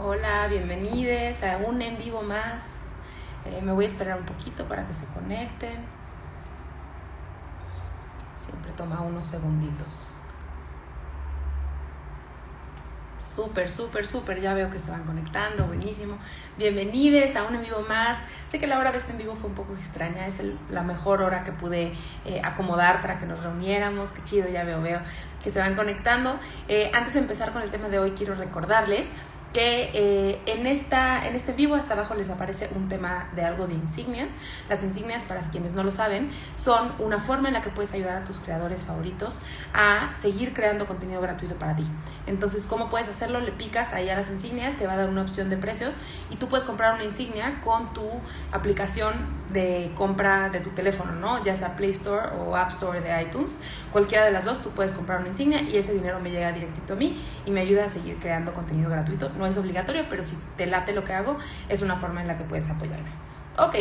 Hola, bienvenidos a un en vivo más. Me voy a esperar un poquito para que se conecten. Siempre toma unos segunditos. Súper, ya veo que se van conectando, buenísimo. Bienvenidos a un en vivo más. Sé que la hora de este en vivo fue un poco extraña, es la mejor hora que pude acomodar para que nos reuniéramos. Qué chido, ya veo que se van conectando. Antes de empezar con el tema de hoy, quiero recordarles que en este vivo hasta abajo les aparece un tema de algo de insignias. Las insignias, para quienes no lo saben, son una forma en la que puedes ayudar a tus creadores favoritos a seguir creando contenido gratuito para ti. Entonces, ¿cómo puedes hacerlo? Le picas ahí a las insignias, te va a dar una opción de precios y tú puedes comprar una insignia con tu aplicación de compra de tu teléfono, ¿no? Ya sea Play Store o App Store de iTunes, cualquiera de las dos, tú puedes comprar una insignia y ese dinero me llega directito a mí y me ayuda a seguir creando contenido gratuito. No es obligatorio, pero si te late lo que hago, es una forma en la que puedes apoyarme. Ok,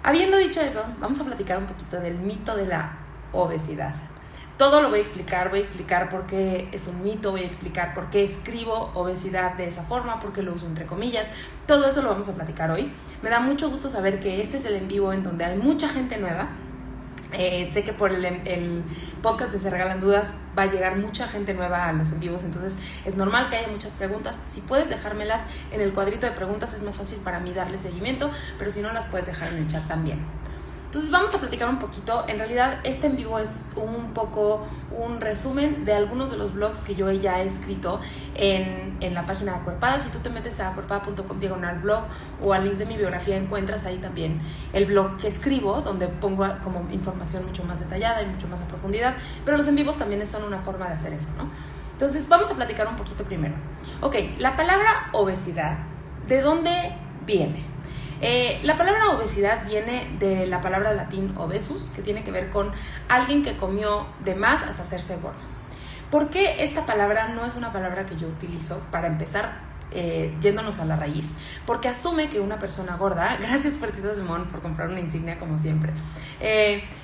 habiendo dicho eso, vamos a platicar un poquito del mito de la obesidad. Todo lo voy a explicar por qué es un mito, voy a explicar por qué escribo obesidad de esa forma, por qué lo uso entre comillas. Todo eso lo vamos a platicar hoy. Me da mucho gusto saber que este es el en vivo en donde hay mucha gente nueva. Sé que por el podcast de Se Regalan Dudas va a llegar mucha gente nueva a los en vivos, entonces es normal que haya muchas preguntas. Si puedes dejármelas en el cuadrito de preguntas es más fácil para mí darle seguimiento, pero si no las puedes dejar en el chat también. Entonces vamos a platicar un poquito. En realidad este en vivo es un poco un resumen de algunos de los blogs que yo ya he escrito en la página de Acuerpada. Si tú te metes a acuerpada.com/blog o al link de mi biografía, encuentras ahí también el blog que escribo, donde pongo como información mucho más detallada y mucho más a profundidad, pero los en vivos también son una forma de hacer eso, ¿no? Entonces vamos a platicar un poquito primero. Ok, la palabra obesidad, ¿de dónde viene? La palabra obesidad viene de la palabra latín obesus, que tiene que ver con alguien que comió de más hasta hacerse gordo. ¿Por qué esta palabra no es una palabra que yo utilizo? Para empezar, yéndonos a la raíz, porque asume que una persona gorda, gracias Pertitas de Mon por comprar una insignia como siempre,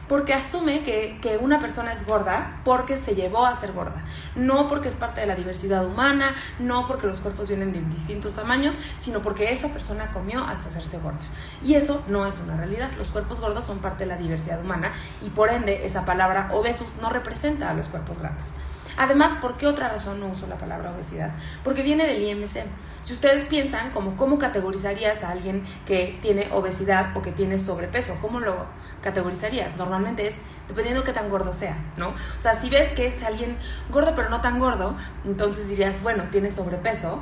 porque asume que una persona es gorda porque se llevó a ser gorda, no porque es parte de la diversidad humana, no porque los cuerpos vienen de distintos tamaños, sino porque esa persona comió hasta hacerse gorda. Y eso no es una realidad. Los cuerpos gordos son parte de la diversidad humana y por ende esa palabra obesus no representa a los cuerpos grandes. Además, ¿por qué otra razón no uso la palabra obesidad? Porque viene del IMC. Si ustedes piensan ¿cómo categorizarías a alguien que tiene obesidad o que tiene sobrepeso? ¿Cómo lo categorizarías? Normalmente es dependiendo de qué tan gordo sea, ¿no? O sea, si ves que es alguien gordo pero no tan gordo, entonces dirías, bueno, tiene sobrepeso.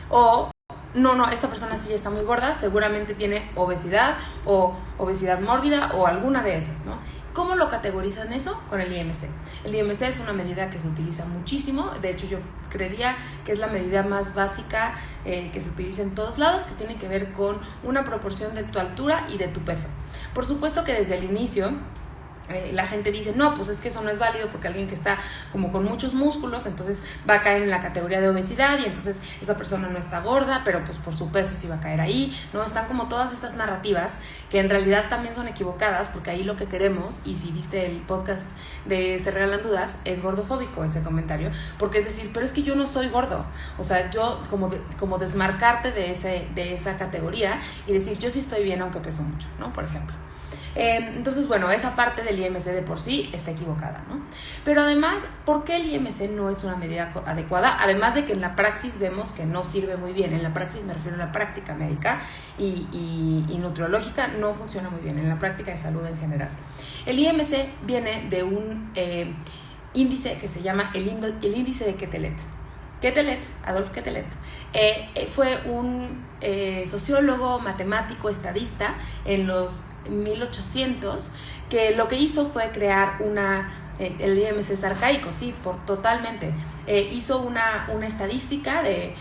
O no, esta persona sí está muy gorda, seguramente tiene obesidad o obesidad mórbida o alguna de esas, ¿no? ¿Cómo lo categorizan eso? Con el IMC. El IMC es una medida que se utiliza muchísimo, de hecho yo creería que es la medida más básica que se utiliza en todos lados, que tiene que ver con una proporción de tu altura y de tu peso. Por supuesto que desde el inicio la gente dice, no, pues es que eso no es válido porque alguien que está como con muchos músculos, entonces va a caer en la categoría de obesidad y entonces esa persona no está gorda, pero pues por su peso sí va a caer ahí, ¿no? Están como todas estas narrativas que en realidad también son equivocadas, porque ahí lo que queremos, y si viste el podcast de Se Regalan Dudas, es gordofóbico ese comentario, porque es decir, pero es que yo no soy gordo, o sea, yo como desmarcarte de esa categoría y decir, yo sí estoy bien aunque peso mucho, ¿no? Por ejemplo. Entonces, bueno, esa parte del IMC de por sí está equivocada, ¿no? Pero además, ¿por qué el IMC no es una medida adecuada? Además de que en la praxis vemos que no sirve muy bien. En la praxis me refiero a la práctica médica y nutriológica, no funciona muy bien en la práctica de salud en general. El IMC viene de un índice que se llama el índice de Quetelet. Adolf Quetelet, fue un sociólogo, matemático, estadista en los 1800, que lo que hizo fue crear el IMC es arcaico, sí, totalmente. Hizo una estadística de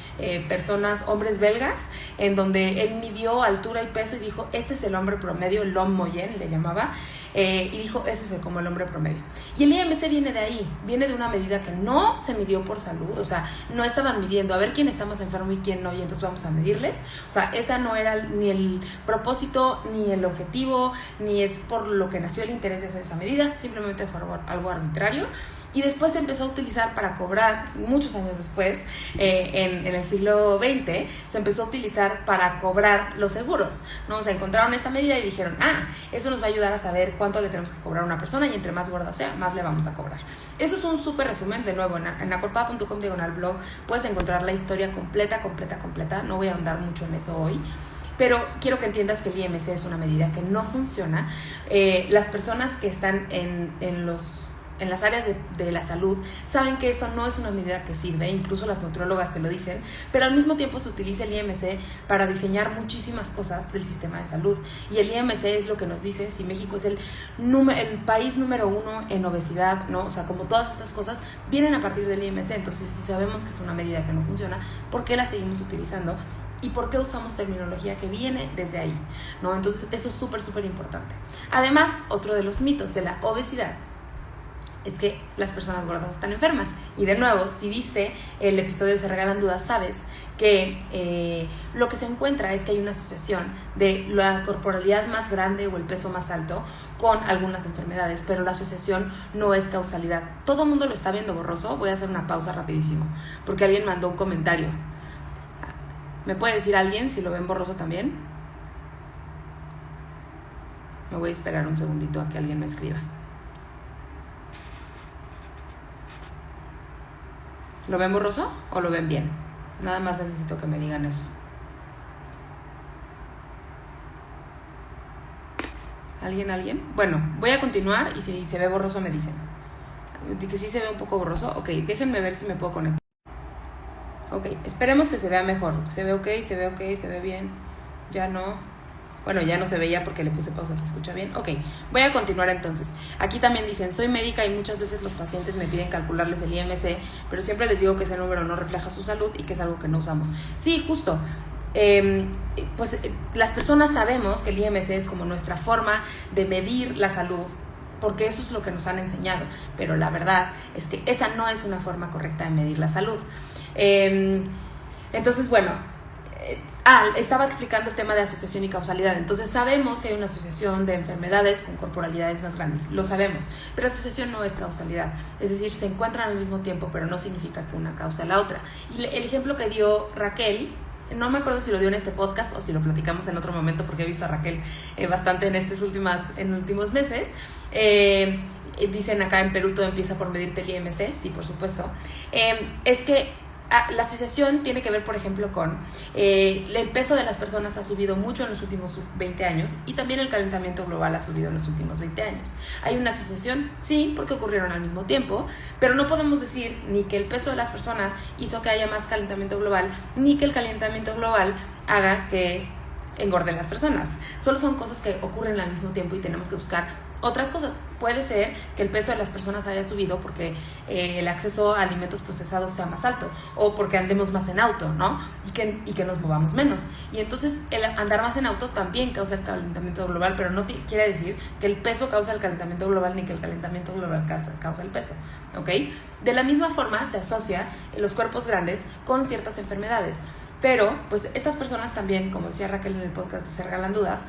personas, hombres belgas, en donde él midió altura y peso y dijo, este es el hombre promedio, l'homme moyen le llamaba, y dijo, este es como el hombre promedio. Y el IMC viene de ahí, viene de una medida que no se midió por salud, o sea, no estaban midiendo a ver quién está más enfermo y quién no, y entonces vamos a medirles. O sea, esa no era ni el propósito, ni el objetivo, ni es por lo que nació el interés de hacer esa medida, simplemente fue algo arbitrario. y después se empezó a utilizar para cobrar, muchos años después, en el siglo XX, se empezó a utilizar para cobrar los seguros, ¿no? O sea, encontraron esta medida y dijeron, eso nos va a ayudar a saber cuánto le tenemos que cobrar a una persona y entre más gorda sea, más le vamos a cobrar. Eso es un súper resumen, de nuevo, en acorpada.com/blog puedes encontrar la historia completa, no voy a ahondar mucho en eso hoy. Pero quiero que entiendas que el IMC es una medida que no funciona. Las personas que están en las áreas de la salud saben que eso no es una medida que sirve, incluso las nutriólogas te lo dicen, pero al mismo tiempo se utiliza el IMC para diseñar muchísimas cosas del sistema de salud, y el IMC es lo que nos dice si México es el país número 1 en obesidad, ¿no? O sea, como todas estas cosas vienen a partir del IMC. Entonces, si sabemos que es una medida que no funciona, ¿por qué la seguimos utilizando? ¿Y por qué usamos terminología que viene desde ahí, ¿no? Entonces, eso es súper importante. Además, otro de los mitos de la obesidad es que las personas gordas están enfermas. Y de nuevo, si viste el episodio de Se Regalan Dudas, sabes que lo que se encuentra es que hay una asociación de la corporalidad más grande o el peso más alto con algunas enfermedades, pero la asociación no es causalidad. Todo el mundo lo está viendo borroso. Voy a hacer una pausa rapidísimo, porque alguien mandó un comentario. ¿Me puede decir alguien si lo ven borroso también? Me voy a esperar un segundito a que alguien me escriba. ¿Lo ven borroso o lo ven bien? Nada más necesito que me digan eso. ¿Alguien? Bueno, voy a continuar y si se ve borroso me dicen. Que sí se ve un poco borroso. Ok, déjenme ver si me puedo conectar. Ok, esperemos que se vea mejor. Se ve ok, se ve bien. Ya no. Bueno, ya no se veía porque le puse pausa. ¿Se escucha bien? Ok, voy a continuar entonces. Aquí también dicen, soy médica y muchas veces los pacientes me piden calcularles el IMC, pero siempre les digo que ese número no refleja su salud y que es algo que no usamos. Sí, justo. Las personas sabemos que el IMC es como nuestra forma de medir la salud, porque eso es lo que nos han enseñado, pero la verdad es que esa no es una forma correcta de medir la salud. Entonces, bueno, estaba explicando el tema de asociación y causalidad. Entonces sabemos que hay una asociación de enfermedades con corporalidades más grandes, lo sabemos, pero asociación no es causalidad, es decir, se encuentran al mismo tiempo, pero no significa que una causa la otra. Y el ejemplo que dio Raquel, no me acuerdo si lo dio en este podcast o si lo platicamos en otro momento, porque he visto a Raquel bastante en últimos meses. Dicen acá en Perú todo empieza por medirte el IMC, sí, por supuesto. Es que la asociación tiene que ver, por ejemplo, con el peso de las personas ha subido mucho en los últimos 20 años y también el calentamiento global ha subido en los últimos 20 años. ¿Hay una asociación? Sí, porque ocurrieron al mismo tiempo, pero no podemos decir ni que el peso de las personas hizo que haya más calentamiento global, ni que el calentamiento global haga que engorden las personas. Solo son cosas que ocurren al mismo tiempo y tenemos que buscar otras cosas. Puede ser que el peso de las personas haya subido porque el acceso a alimentos procesados sea más alto o porque andemos más en auto, ¿no? Y que nos movamos menos. Y entonces el andar más en auto también causa el calentamiento global, pero no quiere decir que el peso causa el calentamiento global ni que el calentamiento global causa el peso, ¿ok? De la misma forma se asocia los cuerpos grandes con ciertas enfermedades. Pero, pues, estas personas también, como decía Raquel en el podcast de Se Regalan Dudas,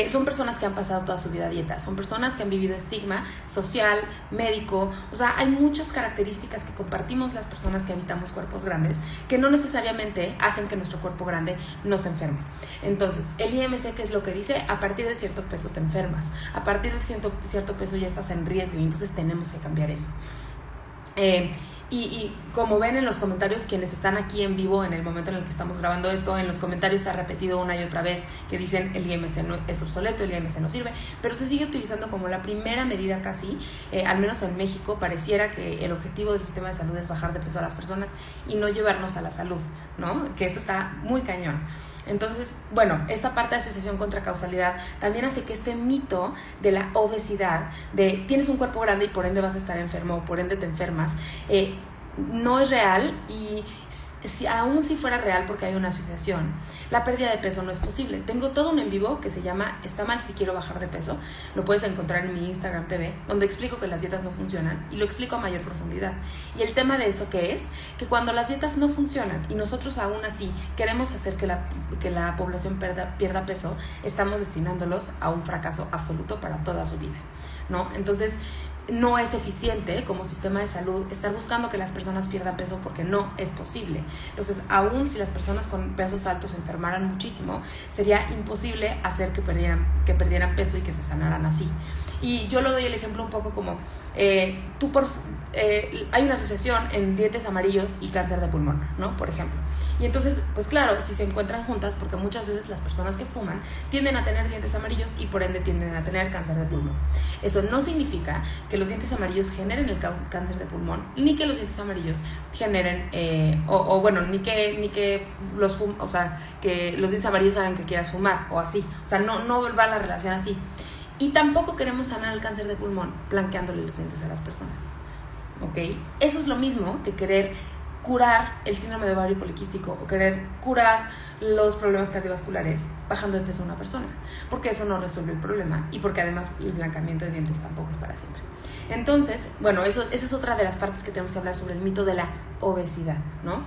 son personas que han pasado toda su vida a dieta, son personas que han vivido estigma social, médico, o sea, hay muchas características que compartimos las personas que habitamos cuerpos grandes que no necesariamente hacen que nuestro cuerpo grande nos enferme. Entonces, el IMC, ¿qué es lo que dice? A partir de cierto peso te enfermas, a partir de cierto peso ya estás en riesgo y entonces tenemos que cambiar eso. Y como ven en los comentarios, quienes están aquí en vivo en el momento en el que estamos grabando esto, en los comentarios se ha repetido una y otra vez que dicen el IMC no, es obsoleto, el IMC no sirve, pero se sigue utilizando como la primera medida casi, al menos en México, pareciera que el objetivo del sistema de salud es bajar de peso a las personas y no llevarnos a la salud, ¿no? Que eso está muy cañón. Entonces, bueno, esta parte de asociación contra causalidad también hace que este mito de la obesidad, de tienes un cuerpo grande y por ende vas a estar enfermo, por ende te enfermas, no es real. Y aún si fuera real porque hay una asociación, la pérdida de peso no es posible. Tengo todo un en vivo que se llama Está mal si quiero bajar de peso, lo puedes encontrar en mi Instagram TV, donde explico que las dietas no funcionan y lo explico a mayor profundidad. Y el tema de eso que es que cuando las dietas no funcionan y nosotros aún así queremos hacer que la población pierda peso, estamos destinándolos a un fracaso absoluto para toda su vida, ¿no? Entonces, no es eficiente como sistema de salud estar buscando que las personas pierdan peso, porque no es posible. Entonces, aún si las personas con pesos altos se enfermaran muchísimo, sería imposible hacer que perdieran peso y que se sanaran así. Y yo lo doy el ejemplo un poco como hay una asociación en dientes amarillos y cáncer de pulmón, ¿no? Por ejemplo. Y entonces, pues claro, si se encuentran juntas, porque muchas veces las personas que fuman tienden a tener dientes amarillos y por ende tienden a tener cáncer de pulmón. Eso no significa que los dientes amarillos generen el cáncer de pulmón, ni que los dientes amarillos generen, ni que que los dientes amarillos hagan que quieras fumar o así. O sea, no va la relación así. Y tampoco queremos sanar el cáncer de pulmón blanqueándole los dientes a las personas, ¿ok? Eso es lo mismo que querer curar el síndrome de ovario poliquístico o querer curar los problemas cardiovasculares bajando de peso a una persona, porque eso no resuelve el problema y porque además el blanqueamiento de dientes tampoco es para siempre. Entonces, bueno, esa es otra de las partes que tenemos que hablar sobre el mito de la obesidad, ¿no?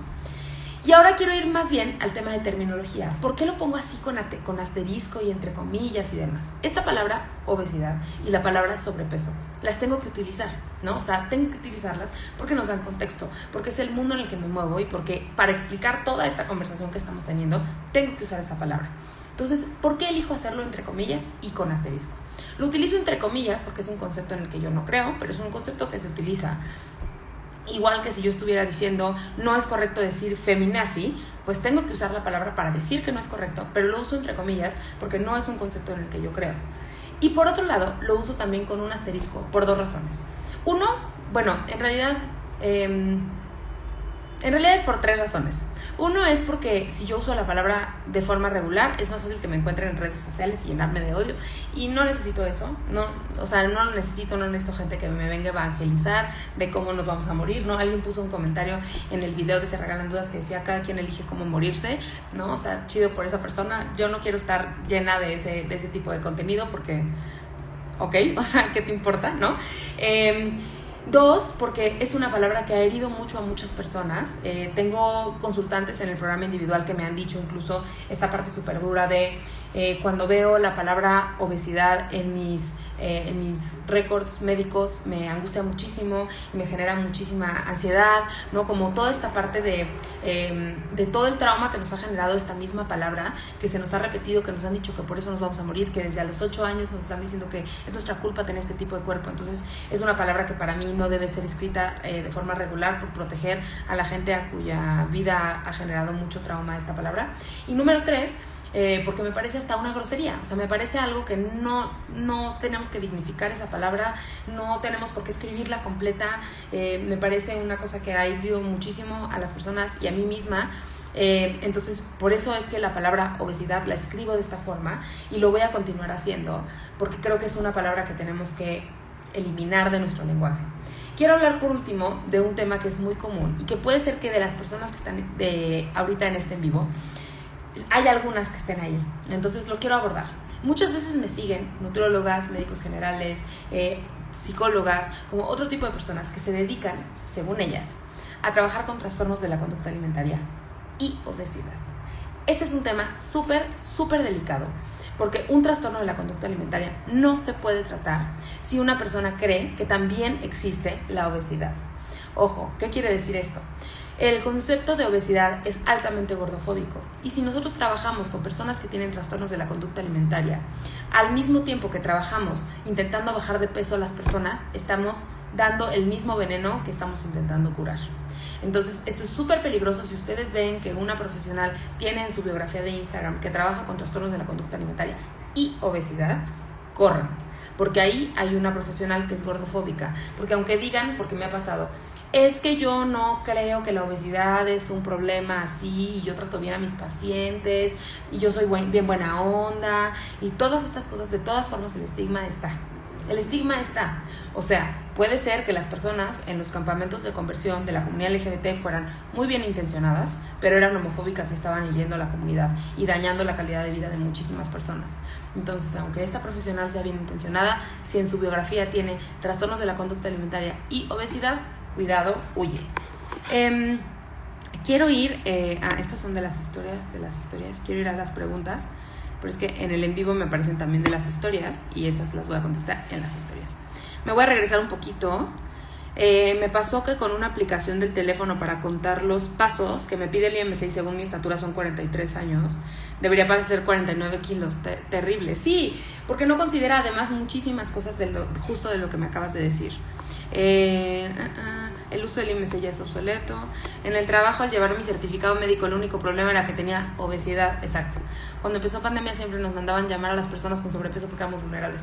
Y ahora quiero ir más bien al tema de terminología. ¿Por qué lo pongo así con asterisco y entre comillas y demás? Esta palabra obesidad y la palabra sobrepeso las tengo que utilizar, ¿no? O sea, tengo que utilizarlas porque nos dan contexto, porque es el mundo en el que me muevo y porque para explicar toda esta conversación que estamos teniendo tengo que usar esa palabra. Entonces, ¿por qué elijo hacerlo entre comillas y con asterisco? Lo utilizo entre comillas porque es un concepto en el que yo no creo, pero es un concepto que se utiliza. Igual que si yo estuviera diciendo no es correcto decir feminazi, pues tengo que usar la palabra para decir que no es correcto, pero lo uso entre comillas porque no es un concepto en el que yo creo. Y por otro lado, lo uso también con un asterisco por dos razones. Uno, bueno, en realidad es por tres razones. Uno es porque si yo uso la palabra de forma regular, es más fácil que me encuentren en redes sociales y llenarme de odio. Y no necesito eso. No necesito gente que me venga a evangelizar de cómo nos vamos a morir, ¿no? Alguien puso un comentario en el video de Se Regalan Dudas que decía cada quien elige cómo morirse, ¿no? O sea, chido por esa persona. Yo no quiero estar llena de ese tipo de contenido porque, ok, o sea, ¿qué te importa, no? Dos, porque es una palabra que ha herido mucho a muchas personas. Tengo consultantes en el programa individual que me han dicho incluso esta parte súper dura de cuando veo la palabra obesidad en mis récords médicos me angustia muchísimo y me genera muchísima ansiedad, ¿no? Como toda esta parte de todo el trauma que nos ha generado esta misma palabra, que se nos ha repetido, que nos han dicho que por eso nos vamos a morir, que desde a los 8 años nos están diciendo que es nuestra culpa tener este tipo de cuerpo. Entonces es una palabra que para mí no debe ser escrita de forma regular por proteger a la gente a cuya vida ha generado mucho trauma esta palabra. Y número 3, porque me parece hasta una grosería. O sea, me parece algo que no tenemos que dignificar esa palabra, no tenemos por qué escribirla completa. Me parece una cosa que ha herido muchísimo a las personas y a mí misma. Entonces, por eso es que la palabra obesidad la escribo de esta forma y lo voy a continuar haciendo, porque creo que es una palabra que tenemos que eliminar de nuestro lenguaje. Quiero hablar por último de un tema que es muy común y que puede ser que de las personas que están ahorita en este en vivo hay algunas que estén ahí, entonces lo quiero abordar. Muchas veces me siguen nutriólogas, médicos generales, psicólogas, como otro tipo de personas que se dedican, según ellas, a trabajar con trastornos de la conducta alimentaria y obesidad. Este es un tema súper, súper delicado, porque un trastorno de la conducta alimentaria no se puede tratar si una persona cree que también existe la obesidad. Ojo, ¿qué quiere decir esto? El concepto de obesidad es altamente gordofóbico y si nosotros trabajamos con personas que tienen trastornos de la conducta alimentaria, al mismo tiempo que trabajamos intentando bajar de peso a las personas, estamos dando el mismo veneno que estamos intentando curar. Entonces, esto es súper peligroso. Si ustedes ven que una profesional tiene en su biografía de Instagram que trabaja con trastornos de la conducta alimentaria y obesidad, corran, porque ahí hay una profesional que es gordofóbica. Porque aunque digan, porque me ha pasado, es que yo no creo que la obesidad es un problema así, y yo trato bien a mis pacientes, y yo soy bien buena onda, y todas estas cosas, de todas formas el estigma está. El estigma está. O sea, puede ser que las personas en los campamentos de conversión de la comunidad LGBT fueran muy bien intencionadas, pero eran homofóbicas y estaban hiriendo a la comunidad y dañando la calidad de vida de muchísimas personas. Entonces, aunque esta profesional sea bien intencionada, si en su biografía tiene trastornos de la conducta alimentaria y obesidad, cuidado, huye. Quiero ir estas son de las historias, quiero ir a las preguntas pero es que en el en vivo me aparecen también de las historias y esas las voy a contestar en las historias. Me voy a regresar un poquito. Me pasó que con una aplicación del teléfono para contar los pasos que me pide el IMC, y según mi estatura son 43 años, debería parecer 49 kilos. Terrible. Sí, porque no considera además muchísimas cosas justo de lo que me acabas de decir. El uso del IMC ya es obsoleto. En el trabajo, al llevar mi certificado médico, el único problema era que tenía obesidad. Exacto. Cuando empezó pandemia siempre nos mandaban llamar a las personas con sobrepeso porque éramos vulnerables.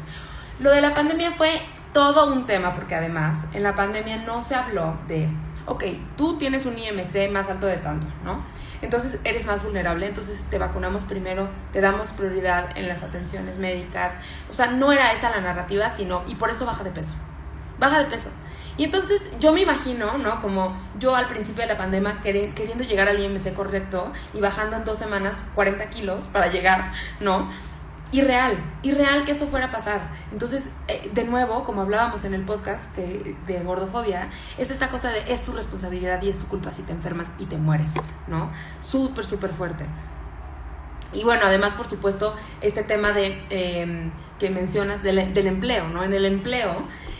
Lo de la pandemia fue todo un tema, porque además en la pandemia no se habló de, ok, tú tienes un IMC más alto de tanto, ¿no? Entonces eres más vulnerable, entonces te vacunamos primero, te damos prioridad en las atenciones médicas. O sea, no era esa la narrativa, sino, y por eso baja de peso. Baja de peso. Y entonces yo me imagino, ¿no? Como yo al principio de la pandemia queriendo llegar al IMC correcto y bajando en 2 semanas 40 kilos para llegar, ¿no? Irreal que eso fuera a pasar. Entonces, de nuevo, como hablábamos en el podcast de gordofobia, es esta cosa de es tu responsabilidad y es tu culpa si te enfermas y te mueres, ¿no? Súper, súper fuerte. Y bueno, además, por supuesto, este tema de que mencionas del empleo, ¿no? En el empleo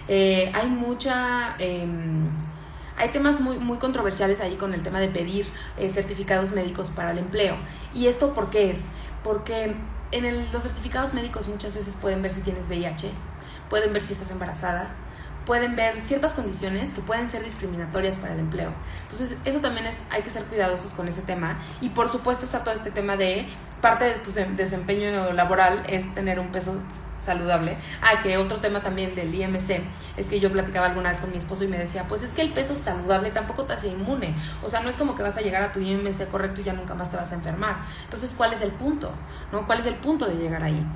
hay mucha... hay temas muy, muy controversiales ahí con el tema de pedir certificados médicos para el empleo. ¿Y esto por qué es? Porque los certificados médicos muchas veces pueden ver si tienes VIH, pueden ver si estás embarazada, pueden ver ciertas condiciones que pueden ser discriminatorias para el empleo. Entonces, eso también hay que ser cuidadosos con ese tema. Y por supuesto está todo este tema de parte de tu desempeño laboral es tener un peso saludable. Que otro tema también del IMC es que yo platicaba alguna vez con mi esposo y me decía, pues es que el peso saludable tampoco te hace inmune. O sea, no es como que vas a llegar a tu IMC correcto y ya nunca más te vas a enfermar. Entonces, ¿cuál es el punto? ¿No? ¿Cuál es el punto de llegar ahí?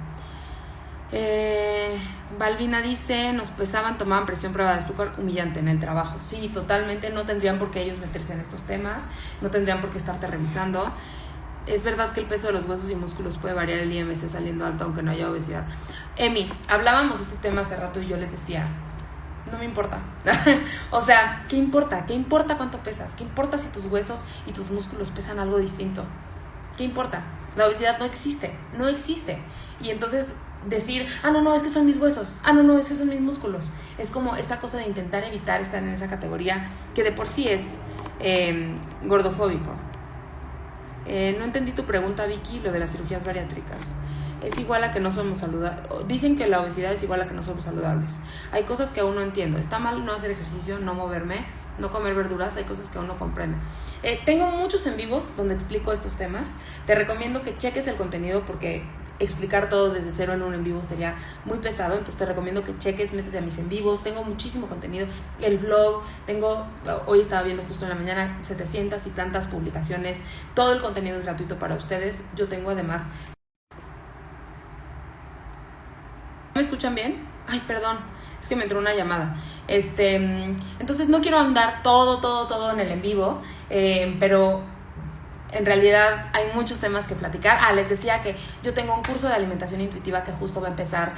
Balbina dice, nos pesaban, tomaban presión, prueba de azúcar, humillante en el trabajo. Sí, totalmente, no tendrían por qué ellos meterse en estos temas, no tendrían por qué estarte revisando. Es verdad que el peso de los huesos y músculos puede variar el IMC saliendo alto aunque no haya obesidad. Emi, hablábamos de este tema hace rato y yo les decía, no me importa. O sea, ¿qué importa? ¿Qué importa cuánto pesas? ¿Qué importa si tus huesos y tus músculos pesan algo distinto? ¿Qué importa? La obesidad no existe. Y entonces decir, no, es que son mis huesos, no, es que son mis músculos. Es como esta cosa de intentar evitar estar en esa categoría que de por sí es gordofóbico. No entendí tu pregunta, Vicky, lo de las cirugías bariátricas. Es igual a que no somos saludables. Dicen que la obesidad es igual a que no somos saludables. Hay cosas que aún no entiendo. Está mal no hacer ejercicio, no moverme, no comer verduras. Hay cosas que aún no comprendo. Tengo muchos en vivos donde explico estos temas. Te recomiendo que cheques el contenido porque explicar todo desde cero en un en vivo sería muy pesado. Entonces te recomiendo que cheques, métete a mis en vivos. Tengo muchísimo contenido. El blog, hoy estaba viendo justo en la mañana 700 y tantas publicaciones. Todo el contenido es gratuito para ustedes. Yo tengo además... ¿Me escuchan bien? Ay, perdón, es que me entró una llamada. Entonces no quiero andar todo en el en vivo, pero en realidad hay muchos temas que platicar. Les decía que yo tengo un curso de alimentación intuitiva que justo va a empezar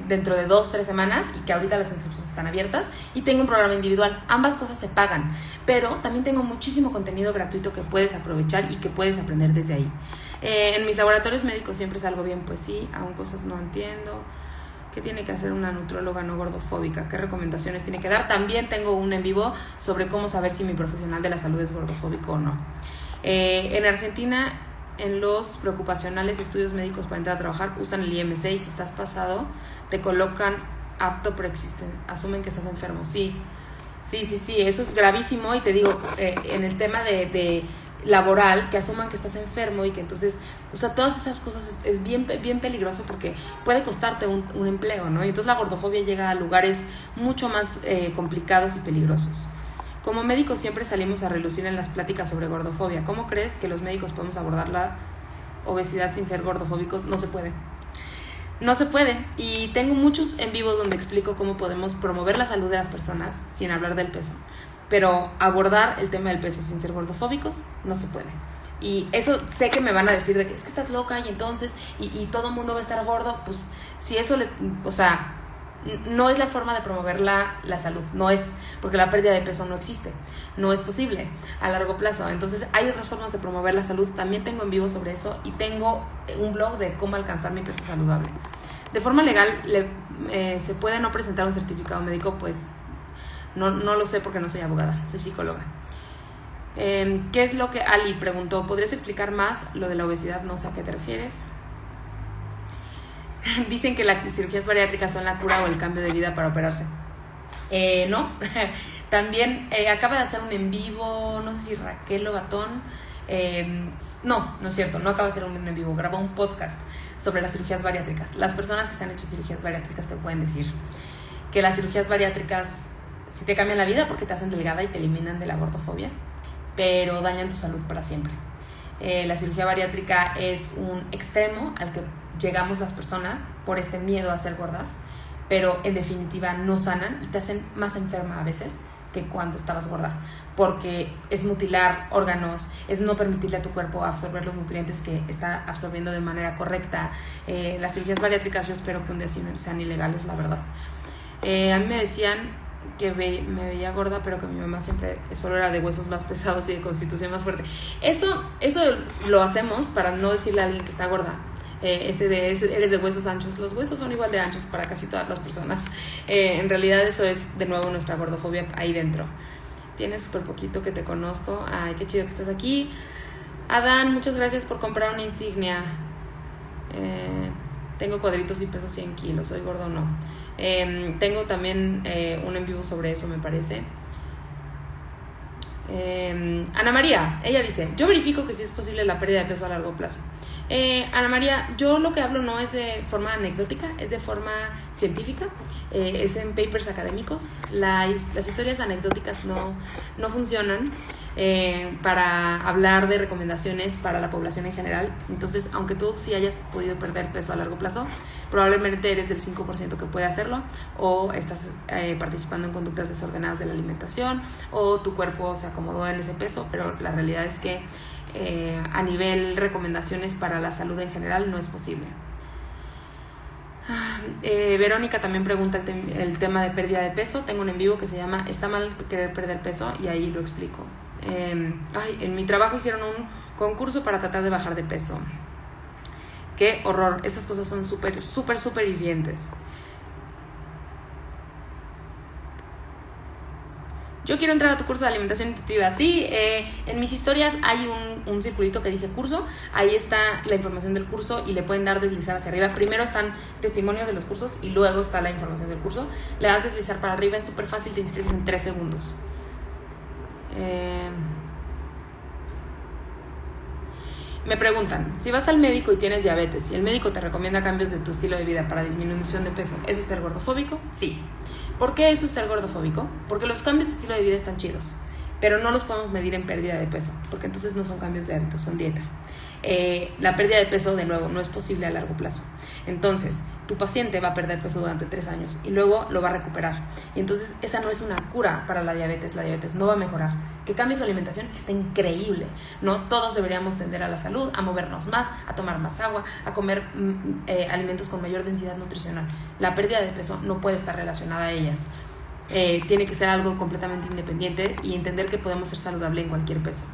dentro de 2-3 semanas y que ahorita las inscripciones están abiertas, y tengo un programa individual. Ambas cosas se pagan, pero también tengo muchísimo contenido gratuito que puedes aprovechar y que puedes aprender desde ahí. En mis laboratorios médicos siempre salgo bien, pues sí, aún cosas no entiendo. ¿Qué tiene que hacer una nutróloga no gordofóbica? ¿Qué recomendaciones tiene que dar? También tengo un en vivo sobre cómo saber si mi profesional de la salud es gordofóbico o no. En Argentina, en los preocupacionales estudios médicos para entrar a trabajar, usan el IMC y si estás pasado, te colocan apto preexistente. Asumen que estás enfermo. Sí, eso es gravísimo. Y te digo, en el tema de laboral, que asuman que estás enfermo y que entonces, o sea, todas esas cosas es bien peligroso porque puede costarte un empleo, ¿no? Y entonces la gordofobia llega a lugares mucho más complicados y peligrosos. Como médicos siempre salimos a relucir en las pláticas sobre gordofobia. ¿Cómo crees que los médicos podemos abordar la obesidad sin ser gordofóbicos? No se puede. Y tengo muchos en vivo donde explico cómo podemos promover la salud de las personas sin hablar del peso. Pero abordar el tema del peso sin ser gordofóbicos no se puede. Y eso sé que me van a decir de que es que estás loca y entonces y todo el mundo va a estar gordo. Pues si eso no es la forma de promover la salud, no es, porque la pérdida de peso no existe, no es posible a largo plazo. Entonces hay otras formas de promover la salud, también tengo en vivo sobre eso y tengo un blog de cómo alcanzar mi peso saludable. De forma legal, ¿se puede no presentar un certificado médico? Pues no lo sé porque no soy abogada, soy psicóloga. ¿Qué es lo que Ali preguntó? ¿Podrías explicar más lo de la obesidad? No sé a qué te refieres. Dicen que las cirugías bariátricas son la cura o el cambio de vida para operarse. No. También acaba de hacer un en vivo, no sé si Raquel Lobatón. No es cierto, no acaba de hacer un en vivo, grabó un podcast sobre las cirugías bariátricas. Las personas que se han hecho cirugías bariátricas te pueden decir que las cirugías bariátricas sí te cambian la vida porque te hacen delgada y te eliminan de la gordofobia, pero dañan tu salud para siempre. La cirugía bariátrica es un extremo al que llegamos las personas por este miedo a ser gordas, pero en definitiva no sanan y te hacen más enferma a veces que cuando estabas gorda, porque es mutilar órganos, es no permitirle a tu cuerpo absorber los nutrientes que está absorbiendo de manera correcta. Las cirugías bariátricas yo espero que un día sean ilegales, la verdad. A mí me decían que me veía gorda, pero que mi mamá siempre solo era de huesos más pesados y de constitución más fuerte. Eso lo hacemos para no decirle a alguien que está gorda. Eres de huesos anchos. Los huesos son igual de anchos para casi todas las personas. En realidad eso es de nuevo nuestra gordofobia ahí dentro. Tienes súper poquito que te conozco. Ay, qué chido que estás aquí. Adán, muchas gracias por comprar una insignia. Tengo cuadritos y peso 100 kilos. ¿Soy gordo o no? Tengo también un en vivo sobre eso, me parece. Ana María, ella dice: yo verifico que sí es posible la pérdida de peso a largo plazo. Ana María, yo lo que hablo no es de forma anecdótica, es de forma científica, es en papers académicos. Las historias anecdóticas no funcionan para hablar de recomendaciones para la población en general. Entonces, aunque tú sí hayas podido perder peso a largo plazo, probablemente eres del 5% que puede hacerlo, o estás participando en conductas desordenadas de la alimentación, o tu cuerpo se acomodó en ese peso, pero la realidad es que a nivel recomendaciones para la salud en general no es posible. Verónica también pregunta el tema de pérdida de peso. Tengo un en vivo que se llama ¿Está mal querer perder peso? Y ahí lo explico. En mi trabajo hicieron un concurso para tratar de bajar de peso. Qué horror, esas cosas son súper hirientes. Yo quiero entrar a tu curso de alimentación intuitiva. Sí, en mis historias hay un circulito que dice curso. Ahí está la información del curso y le pueden dar deslizar hacia arriba. Primero están testimonios de los cursos y luego está la información del curso. Le das deslizar para arriba, es súper fácil, te inscribes en 3 segundos. Me preguntan, si vas al médico y tienes diabetes y el médico te recomienda cambios de tu estilo de vida para disminución de peso, ¿eso es ser gordofóbico? Sí. ¿Por qué eso es ser gordofóbico? Porque los cambios de estilo de vida están chidos, pero no los podemos medir en pérdida de peso, porque entonces no son cambios de hábitos, son dieta. La pérdida de peso, de nuevo, no es posible a largo plazo. Entonces, tu paciente va a perder peso durante 3 años y luego lo va a recuperar. Y entonces, esa no es una cura para la diabetes no va a mejorar. Que cambie su alimentación está increíble, ¿no? Todos deberíamos tender a la salud, a movernos más, a tomar más agua, a comer alimentos con mayor densidad nutricional. La pérdida de peso no puede estar relacionada a ellas. Tiene que ser algo completamente independiente y entender que podemos ser saludable en cualquier peso.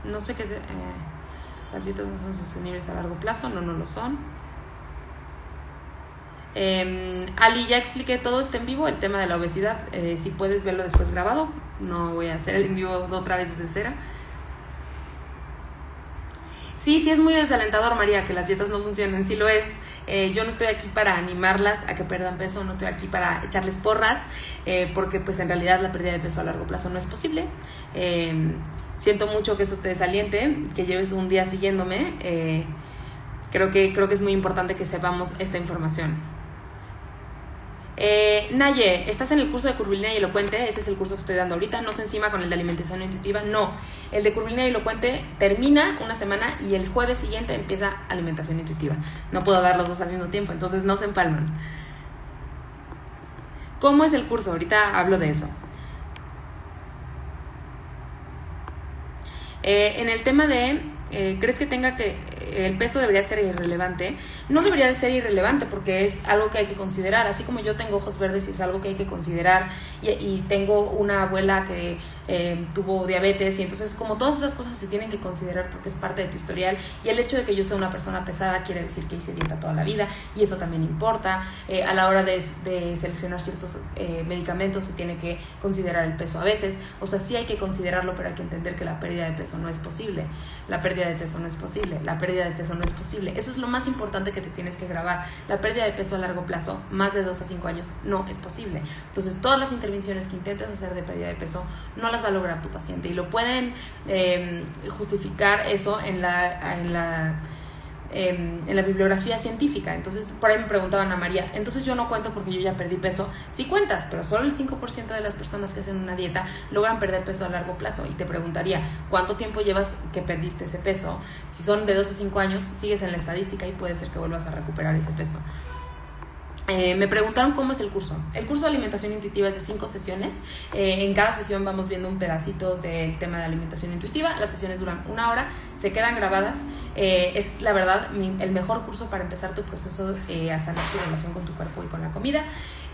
No sé qué es, las dietas no son sostenibles a largo plazo. No lo son. Ali, ya expliqué todo este en vivo, el tema de la obesidad. Si puedes verlo después grabado, no voy a hacer el en vivo otra vez desde cero. Sí es muy desalentador, María, que las dietas no funcionen. Sí lo es. Yo no estoy aquí para animarlas a que pierdan peso, no estoy aquí para echarles porras, porque pues en realidad la pérdida de peso a largo plazo no es posible. Siento mucho que eso te desaliente, que lleves un día siguiéndome. Creo que es muy importante que sepamos esta información. Naye, ¿estás en el curso de curvilínea y elocuente? Ese es el curso que estoy dando ahorita. No se encima con el de alimentación intuitiva. No, el de curvilínea y elocuente termina una semana y el jueves siguiente empieza alimentación intuitiva. No puedo dar los dos al mismo tiempo, entonces no se empalman. ¿Cómo es el curso? Ahorita hablo de eso. En el tema de ¿crees que el peso debería ser irrelevante? No debería de ser irrelevante porque es algo que hay que considerar, así como yo tengo ojos verdes y es algo que hay que considerar y tengo una abuela que tuvo diabetes y entonces como todas esas cosas se tienen que considerar porque es parte de tu historial y el hecho de que yo sea una persona pesada quiere decir que hice dieta toda la vida y eso también importa. A la hora de seleccionar ciertos medicamentos se tiene que considerar el peso a veces, o sea, sí hay que considerarlo, pero hay que entender que la pérdida de peso no es posible, la pérdida de peso no es posible, la pérdida de peso no es posible. Eso es lo más importante que te tienes que grabar. La pérdida de peso a largo plazo, más de 2 a 5 años, no es posible. Entonces todas las intervenciones que intentes hacer de pérdida de peso no las va a lograr tu paciente y lo pueden justificar eso en la bibliografía científica. Entonces por ahí me preguntaban a María, entonces yo no cuento porque yo ya perdí peso. Sí cuentas, pero solo el 5% de las personas que hacen una dieta logran perder peso a largo plazo. Y te preguntaría, ¿cuánto tiempo llevas que perdiste ese peso? Si son de 2 a 5 años, sigues en la estadística y puede ser que vuelvas a recuperar ese peso. Me preguntaron cómo es el curso. El curso de alimentación intuitiva es de 5 sesiones. En cada sesión vamos viendo un pedacito del tema de alimentación intuitiva. Las sesiones duran 1 hora, se quedan grabadas. Es la verdad el mejor curso para empezar tu proceso a sanar tu relación con tu cuerpo y con la comida.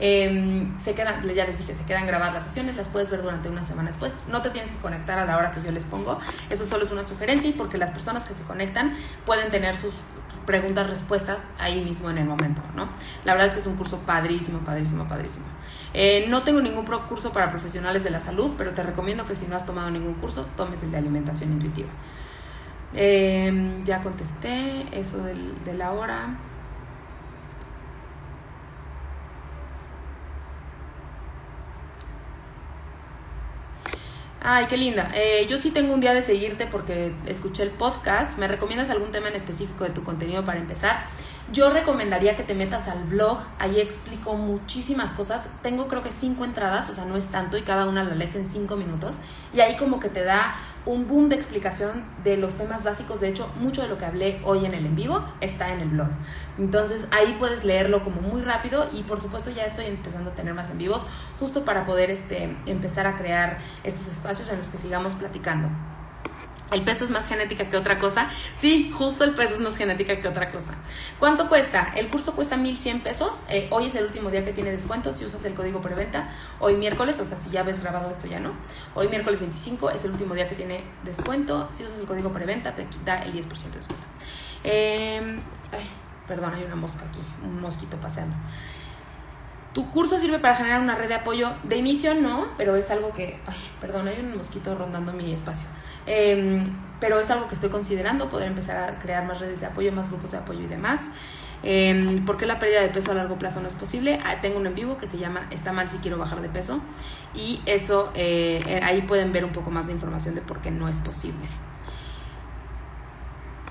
Ya les dije, se quedan grabadas las sesiones, las puedes ver durante una semana después. No te tienes que conectar a la hora que yo les pongo. Eso solo es una sugerencia y porque las personas que se conectan pueden tener sus preguntas, respuestas ahí mismo en el momento, ¿no? La verdad es que es un curso padrísimo. No tengo ningún curso para profesionales de la salud, pero te recomiendo que si no has tomado ningún curso, tomes el de alimentación intuitiva. Ya contesté eso de la hora. Ay, qué linda. Yo sí tengo un día de seguirte porque escuché el podcast. ¿Me recomiendas algún tema en específico de tu contenido para empezar? Yo recomendaría que te metas al blog. Ahí explico muchísimas cosas. Tengo creo que 5 entradas, o sea, no es tanto y cada una la lees en 5 minutos. Y ahí como que te da un boom de explicación de los temas básicos. De hecho, mucho de lo que hablé hoy en el en vivo está en el blog. Entonces ahí puedes leerlo como muy rápido y por supuesto ya estoy empezando a tener más en vivos justo para poder empezar a crear estos espacios en los que sigamos platicando. ¿El peso es más genética que otra cosa? Sí, justo el peso es más genética que otra cosa. ¿Cuánto cuesta? El curso cuesta 1,100 pesos. Hoy es el último día que tiene descuento si usas el código preventa. Hoy miércoles, o sea, si ya ves grabado esto ya no. Hoy miércoles 25 es el último día que tiene descuento. Si usas el código preventa te quita el 10% de descuento. Perdón, hay una mosca aquí, un mosquito paseando. ¿Tu curso sirve para generar una red de apoyo? De inicio no, pero es algo que... perdón, hay un mosquito rondando mi espacio. Pero es algo que estoy considerando, poder empezar a crear más redes de apoyo, más grupos de apoyo y demás. ¿Por qué la pérdida de peso a largo plazo no es posible? Tengo un en vivo que se llama Está mal si quiero bajar de peso. Y eso, ahí pueden ver un poco más de información de por qué no es posible.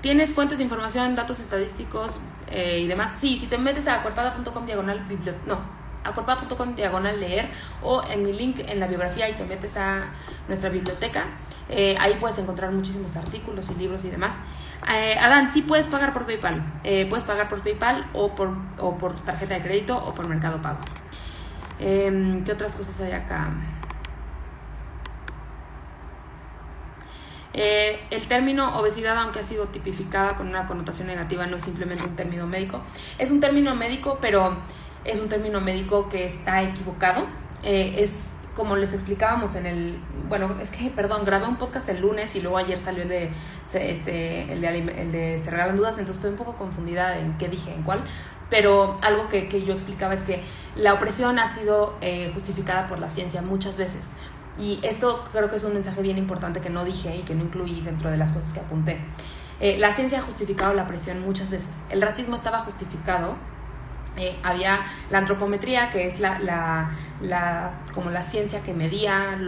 ¿Tienes fuentes de información, datos estadísticos y demás? Sí, si te metes a acuerpada.com/leer o en mi link en la biografía y te metes a nuestra biblioteca, ahí puedes encontrar muchísimos artículos y libros y demás. Adán, sí puedes pagar por PayPal. Puedes pagar por PayPal o por tarjeta de crédito o por Mercado Pago. ¿Qué otras cosas hay acá? El término obesidad, aunque ha sido tipificada con una connotación negativa, no es simplemente un término médico. Es un término médico, pero es un término médico que está equivocado. Es como les explicábamos grabé un podcast el lunes y luego ayer salió el de Se Regalan Dudas, entonces estoy un poco confundida en qué dije, en cuál. Pero algo que yo explicaba es que la opresión ha sido justificada por la ciencia muchas veces. Y esto creo que es un mensaje bien importante que no dije y que no incluí dentro de las cosas que apunté. La ciencia ha justificado la opresión muchas veces. El racismo estaba justificado. Había la antropometría, que es como la ciencia que medía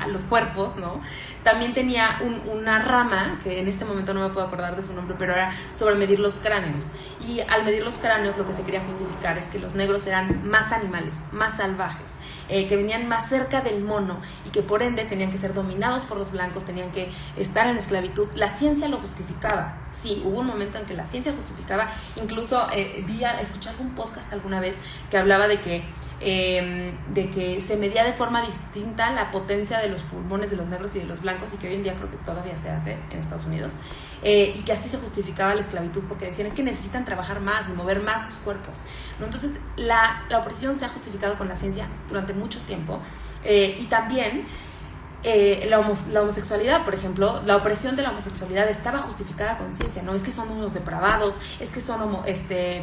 a los cuerpos, ¿no? También tenía una rama, que en este momento no me puedo acordar de su nombre, pero era sobre medir los cráneos. Y al medir los cráneos lo que se quería justificar es que los negros eran más animales, más salvajes, que venían más cerca del mono y que por ende tenían que ser dominados por los blancos, tenían que estar en esclavitud. La ciencia lo justificaba. Sí, hubo un momento en que la ciencia justificaba. Incluso escuché algún podcast alguna vez que hablaba de que de que se medía de forma distinta la potencia de los pulmones de los negros y de los blancos, y que hoy en día creo que todavía se hace en Estados Unidos, y que así se justificaba la esclavitud, porque decían es que necesitan trabajar más y mover más sus cuerpos, ¿no? Entonces la opresión se ha justificado con la ciencia durante mucho tiempo, y también la homosexualidad, por ejemplo, la opresión de la homosexualidad estaba justificada con ciencia, ¿no? Es que son unos depravados, es que son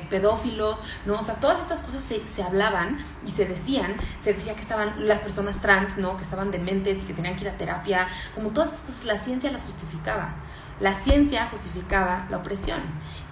pedófilos, ¿no? O sea, todas estas cosas se hablaban y se decía que estaban las personas trans, ¿no? Que estaban dementes y que tenían que ir a terapia, como todas estas cosas, la ciencia las justificaba. La ciencia justificaba la opresión.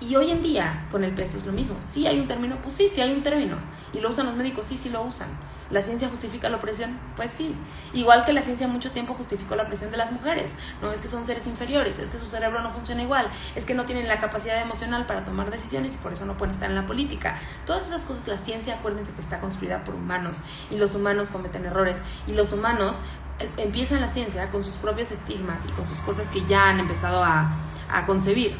Y hoy en día, con el peso es lo mismo. Sí hay un término, pues sí hay un término. ¿Y lo usan los médicos? Sí lo usan. ¿La ciencia justifica la opresión? Pues sí. Igual que la ciencia mucho tiempo justificó la opresión de las mujeres. No es que son seres inferiores, es que su cerebro no funciona igual, es que no tienen la capacidad emocional para tomar decisiones y por eso no pueden estar en la política. Todas esas cosas, la ciencia, acuérdense que está construida por humanos y los humanos cometen errores y los humanos empiezan la ciencia con sus propios estigmas y con sus cosas que ya han empezado a concebir.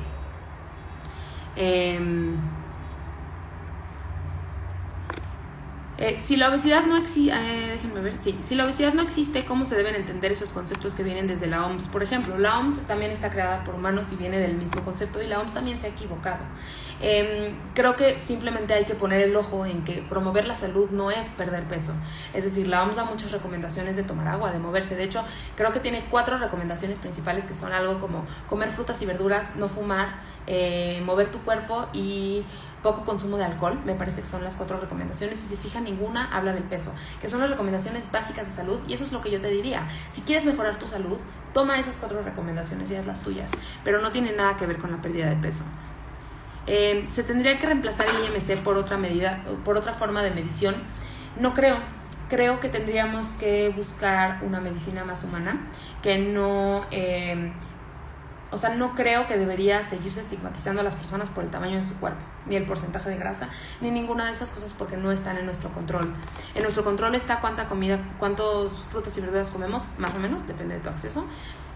Si la obesidad no existe, si la obesidad no existe, ¿cómo se deben entender esos conceptos que vienen desde la OMS? Por ejemplo, la OMS también está creada por humanos y viene del mismo concepto, y la OMS también se ha equivocado. Creo que simplemente hay que poner el ojo en que promover la salud no es perder peso. Es decir, la OMS da muchas recomendaciones de tomar agua, de moverse. De hecho, creo que tiene 4 recomendaciones principales, que son algo como comer frutas y verduras, no fumar, mover tu cuerpo y poco consumo de alcohol. Me parece que son las 4 recomendaciones, y si fijan, ninguna habla del peso, que son las recomendaciones básicas de salud, y eso es lo que yo te diría. Si quieres mejorar tu salud, toma esas 4 recomendaciones y haz las tuyas, pero no tiene nada que ver con la pérdida de peso. ¿Se tendría que reemplazar el IMC por otra medida, por otra forma de medición? No creo. Creo que tendríamos que buscar una medicina más humana, que no... no creo que debería seguirse estigmatizando a las personas por el tamaño de su cuerpo, ni el porcentaje de grasa, ni ninguna de esas cosas, porque no están en nuestro control. En nuestro control está cuánta comida, cuántas frutas y verduras comemos, más o menos, depende de tu acceso.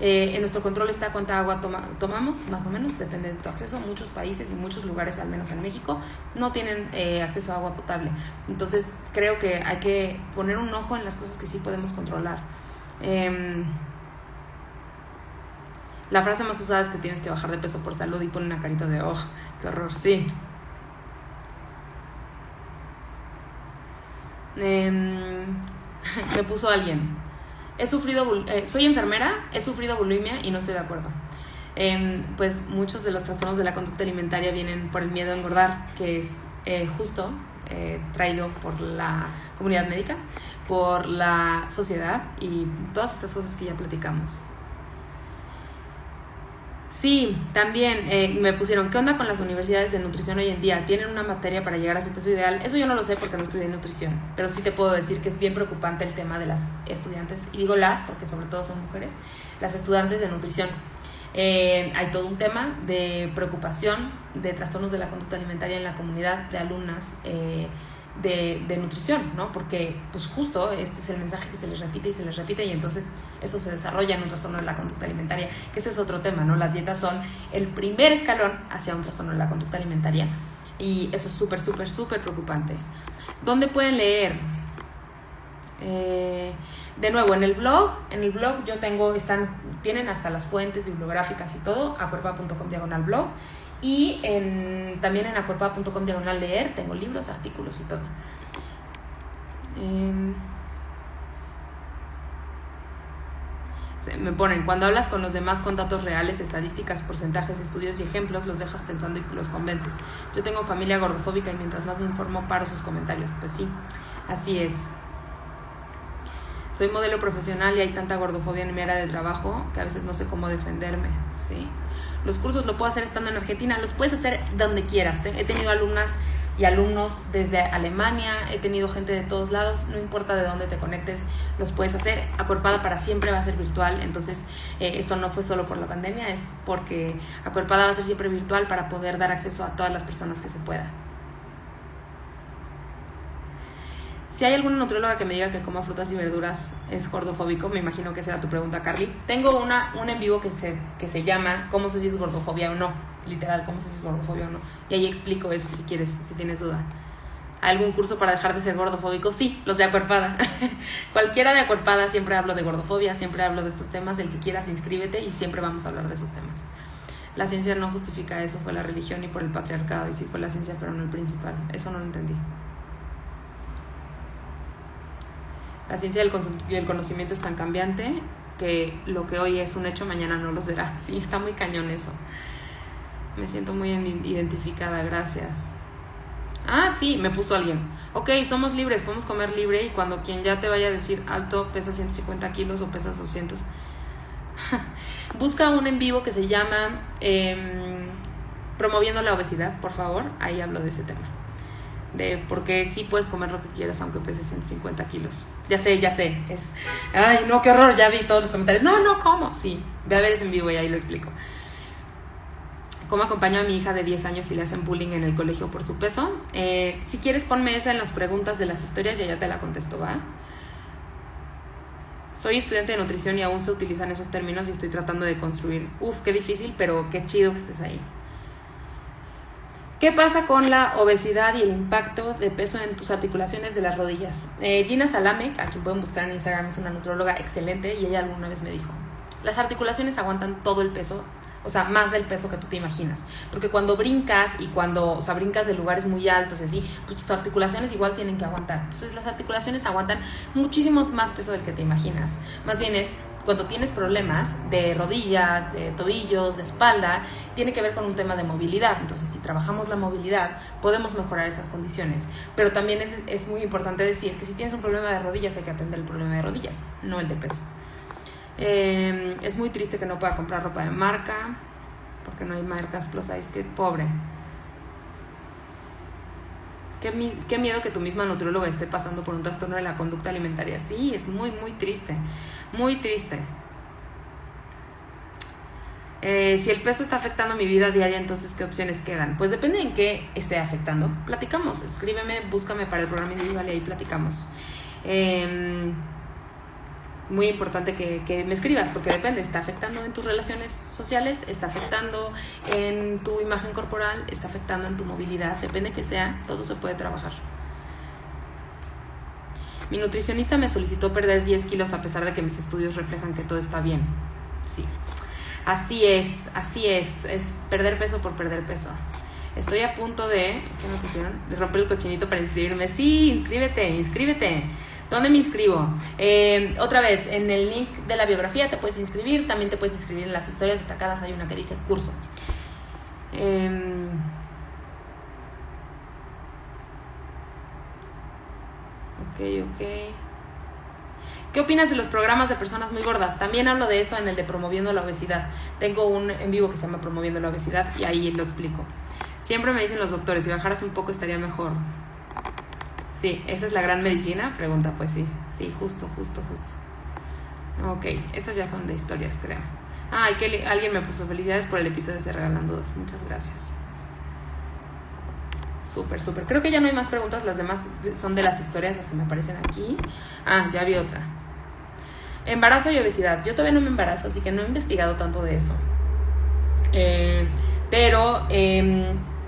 En nuestro control está cuánta agua tomamos, más o menos, depende de tu acceso. Muchos países y muchos lugares, al menos en México, no tienen acceso a agua potable. Entonces, creo que hay que poner un ojo en las cosas que sí podemos controlar. La frase más usada es que tienes que bajar de peso por salud, y pone una carita de ¡oh, qué horror! Sí. Me puso alguien: soy enfermera, he sufrido bulimia y no estoy de acuerdo. Pues muchos de los trastornos de la conducta alimentaria vienen por el miedo a engordar, que es justo traído por la comunidad médica, por la sociedad y todas estas cosas que ya platicamos. Sí, también me pusieron: ¿qué onda con las universidades de nutrición hoy en día? ¿Tienen una materia para llegar a su peso ideal? Eso yo no lo sé porque no estudié nutrición, pero sí te puedo decir que es bien preocupante el tema de las estudiantes, y digo las porque sobre todo son mujeres, las estudiantes de nutrición. Hay todo un tema de preocupación de trastornos de la conducta alimentaria en la comunidad de alumnas de nutrición, ¿no? Porque pues justo este es el mensaje que se les repite y se les repite, y entonces eso se desarrolla en un trastorno de la conducta alimentaria, que ese es otro tema, ¿no? Las dietas son el primer escalón hacia un trastorno de la conducta alimentaria, y eso es súper, súper, súper preocupante. ¿Dónde pueden leer? De nuevo, en el blog yo tienen hasta las fuentes bibliográficas y todo, acuerpa.com/blog, y también en acuerpa.com/leer tengo libros, artículos y todo. Me ponen: cuando hablas con los demás con datos reales, estadísticas, porcentajes, estudios y ejemplos, los dejas pensando y los convences. Yo tengo familia gordofóbica y mientras más me informo, paro sus comentarios. Pues sí, así es. Soy modelo profesional y hay tanta gordofobia en mi área de trabajo que a veces no sé cómo defenderme. Sí. Los cursos lo puedo hacer estando en Argentina, los puedes hacer donde quieras. He tenido alumnas y alumnos desde Alemania, he tenido gente de todos lados, no importa de dónde te conectes, los puedes hacer. Acuerpada para siempre va a ser virtual, entonces esto no fue solo por la pandemia, es porque Acuerpada va a ser siempre virtual para poder dar acceso a todas las personas que se pueda. Si hay alguna nutrióloga que me diga que coma frutas y verduras es gordofóbico, me imagino que esa era tu pregunta, Carly. Tengo una en vivo que se llama ¿cómo sé si es gordofobia o no? Literal, ¿cómo sé si es gordofobia o no? Y ahí explico eso si quieres, si tienes duda. ¿Algún curso para dejar de ser gordofóbico? Sí, los de Acuerpada. Cualquiera de Acuerpada, siempre hablo de gordofobia, siempre hablo de estos temas. El que quieras, inscríbete y siempre vamos a hablar de esos temas. La ciencia no justifica eso, fue la religión y por el patriarcado. Y sí fue la ciencia, pero no el principal. Eso no lo entendí. La ciencia y el conocimiento es tan cambiante que lo que hoy es un hecho, mañana no lo será. Sí, está muy cañón eso. Me siento muy identificada, gracias. Ah, sí, me puso alguien. Ok, somos libres, podemos comer libre y cuando quien ya te vaya a decir alto, pesa 150 kilos o pesas 200. Busca un en vivo que se llama Promoviendo la Obesidad, por favor. Ahí hablo de ese tema. De porque sí puedes comer lo que quieras aunque peses 150 kilos. Ya sé. Ay, no, qué horror, ya vi todos los comentarios. No, ¿cómo? Sí, ve a ver ese en vivo y ahí lo explico. ¿Cómo acompaño a mi hija de 10 años si le hacen bullying en el colegio por su peso? Si quieres, ponme esa en las preguntas de las historias y allá te la contesto, ¿va? Soy estudiante de nutrición y aún se utilizan esos términos y estoy tratando de construir. Uf, qué difícil, pero qué chido que estés ahí. ¿Qué pasa con la obesidad y el impacto de peso en tus articulaciones de las rodillas? Gina Salamek, a quien pueden buscar en Instagram, es una nutróloga excelente y ella alguna vez me dijo, las articulaciones aguantan todo el peso, o sea, más del peso que tú te imaginas. Porque cuando brincas y brincas de lugares muy altos y así, pues tus articulaciones igual tienen que aguantar. Entonces las articulaciones aguantan muchísimo más peso del que te imaginas. Más bien es cuando tienes problemas de rodillas, de tobillos, de espalda, tiene que ver con un tema de movilidad. Entonces si trabajamos la movilidad, podemos mejorar esas condiciones. Pero también es muy importante decir que si tienes un problema de rodillas, hay que atender el problema de rodillas, no el de peso. Es muy triste que no pueda comprar ropa de marca porque no hay marcas plus size. Qué pobre. Qué miedo que tu misma nutrióloga esté pasando por un trastorno de la conducta alimentaria. Sí, es muy, muy triste. Muy triste. Si el peso está afectando mi vida diaria, entonces ¿qué opciones quedan? Pues depende en qué esté afectando. Platicamos, escríbeme, búscame para el programa individual y ahí platicamos. Muy importante que me escribas, porque depende, está afectando en tus relaciones sociales, está afectando en tu imagen corporal, está afectando en tu movilidad, depende que sea, todo se puede trabajar. Mi nutricionista me solicitó perder 10 kilos a pesar de que mis estudios reflejan que todo está bien. Sí, así es perder peso por perder peso. Estoy a punto de, ¿qué me pusieron? De romper el cochinito para inscribirme. Sí, inscríbete. ¿Dónde me inscribo? Otra vez, en el link de la biografía te puedes inscribir. También te puedes inscribir en las historias destacadas. Hay una que dice curso. Ok. ¿Qué opinas de los programas de personas muy gordas? También hablo de eso en el de Promoviendo la Obesidad. Tengo un en vivo que se llama Promoviendo la Obesidad y ahí lo explico. Siempre me dicen los doctores, si bajaras un poco estaría mejor. Sí, ¿esa es la gran medicina? Pregunta, pues sí, justo. Ok, estas ya son de historias, creo. Y que alguien me puso felicidades por el episodio de Se Regalan Dudas. Muchas gracias. Súper. Creo que ya no hay más preguntas, las demás son de las historias, las que me aparecen aquí. Ya vi otra. Embarazo y obesidad. Yo todavía no me embarazo, así que no he investigado tanto de eso. Pero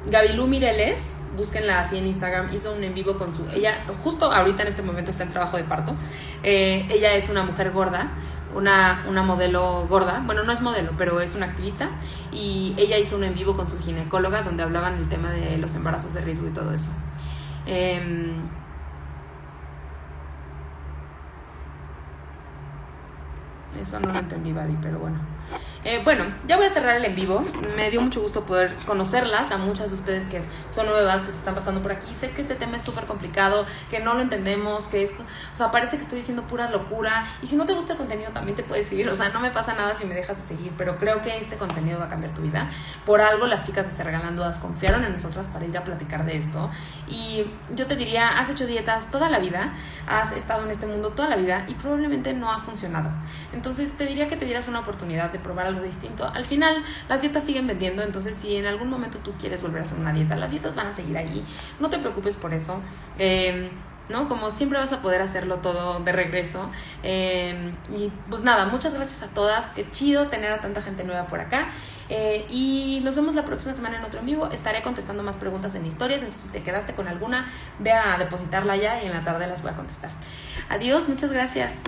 Gabilú Mireles, búsquenla así en Instagram, hizo un en vivo con ella justo ahorita en este momento está en trabajo de parto. Ella es una mujer gorda, una modelo gorda, bueno, no es modelo, pero es una activista, y ella hizo un en vivo con su ginecóloga donde hablaban el tema de los embarazos de riesgo y todo eso. Eso no lo entendí, Buddy, pero bueno. Bueno, ya voy a cerrar el en vivo. Me dio mucho gusto poder conocerlas, a muchas de ustedes que son nuevas, que se están pasando por aquí. Sé que este tema es súper complicado, que no lo entendemos, que es, o sea, parece que estoy diciendo pura locura. Y si no te gusta el contenido también te puedes seguir, o sea, no me pasa nada si me dejas de seguir, pero creo que este contenido va a cambiar tu vida. Por algo las chicas de Se Regalan Dudas confiaron en nosotras para ir a platicar de esto. Y yo te diría, has hecho dietas toda la vida, has estado en este mundo toda la vida y probablemente no ha funcionado. Entonces te diría que te dieras una oportunidad de probar algo distinto. Al final las dietas siguen vendiendo, entonces si en algún momento tú quieres volver a hacer una dieta, las dietas van a seguir ahí, no te preocupes por eso. ¿no? Como siempre vas a poder hacerlo todo de regreso. Y pues nada, muchas gracias a todas. Qué chido tener a tanta gente nueva por acá. Y nos vemos la próxima semana en otro en vivo. Estaré contestando más preguntas en historias. Entonces, si te quedaste con alguna, ve a depositarla ya y en la tarde las voy a contestar. Adiós, muchas gracias.